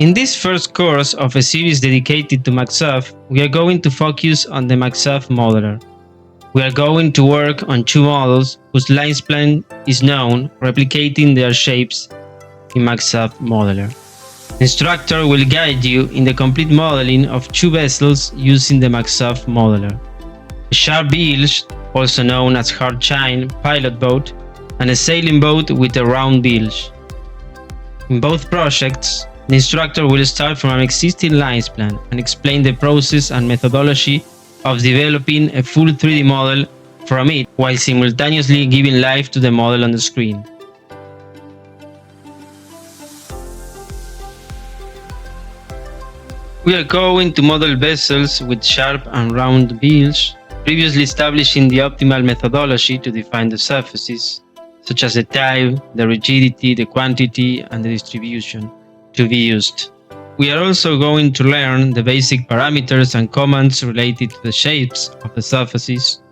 In this first course of a series dedicated to Maxsurf, we are going to focus on the Maxsurf Modeler. We are going to work on two models whose linesplan is known, replicating their shapes in Maxsurf Modeler. The instructor will guide you in the complete modeling of two vessels using the Maxsurf Modeler: a sharp bilge, also known as hard chine pilot boat, and a sailing boat with a round bilge. In both projects, the instructor will start from an existing linesplan and explain the process and methodology of developing a full 3D model from it, while simultaneously giving life to the model on the screen. We are going to model vessels with sharp and round bilge, previously establishing the optimal methodology to define the surfaces, such as the type, the rigidity, the quantity, and the distribution to be used. We are also going to learn the basic parameters and commands related to the shapes of the surfaces.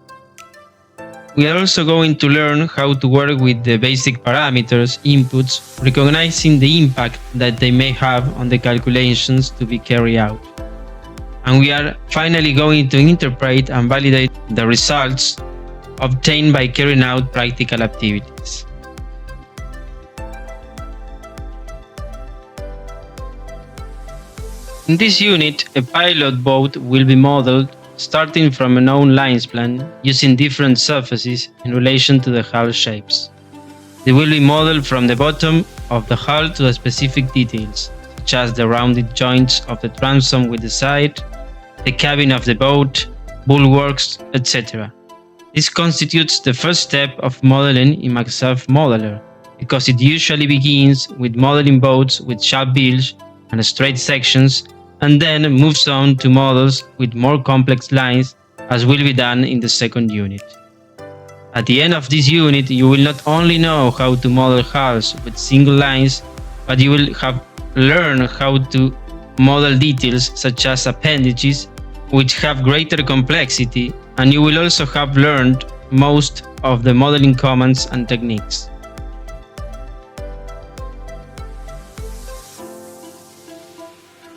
We are also going to learn how to work with the basic parameters inputs, recognizing the impact that they may have on the calculations to be carried out. And we are finally going to interpret and validate the results obtained by carrying out practical activities. In this unit, a pilot boat will be modeled starting from a known linesplan using different surfaces in relation to the hull shapes. They will be modeled from the bottom of the hull to the specific details, such as the rounded joints of the transom with the side, the cabin of the boat, bulwarks, etc. This constitutes the first step of modeling in Maxsurf Modeler, because it usually begins with modeling boats with sharp bilge and straight sections, and then moves on to models with more complex lines, as will be done in the second unit. At the end of this unit, you will not only know how to model hulls with single lines, but you will have learned how to model details such as appendages, which have greater complexity, and you will also have learned most of the modeling commands and techniques.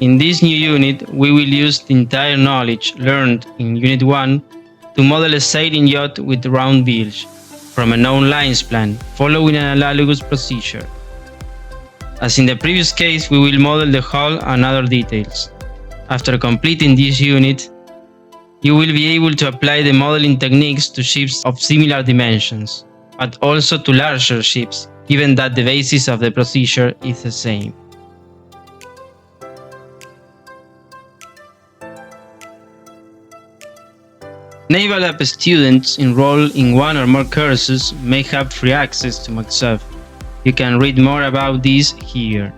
In this new unit, we will use the entire knowledge learned in Unit 1 to model a sailing yacht with round bilge from a known linesplan, following an analogous procedure. As in the previous case, we will model the hull and other details. After completing this unit, you will be able to apply the modeling techniques to ships of similar dimensions, but also to larger ships, given that the basis of the procedure is the same. Naval App students enrolled in one or more courses may have free access to Maxsurf. You can read more about this here.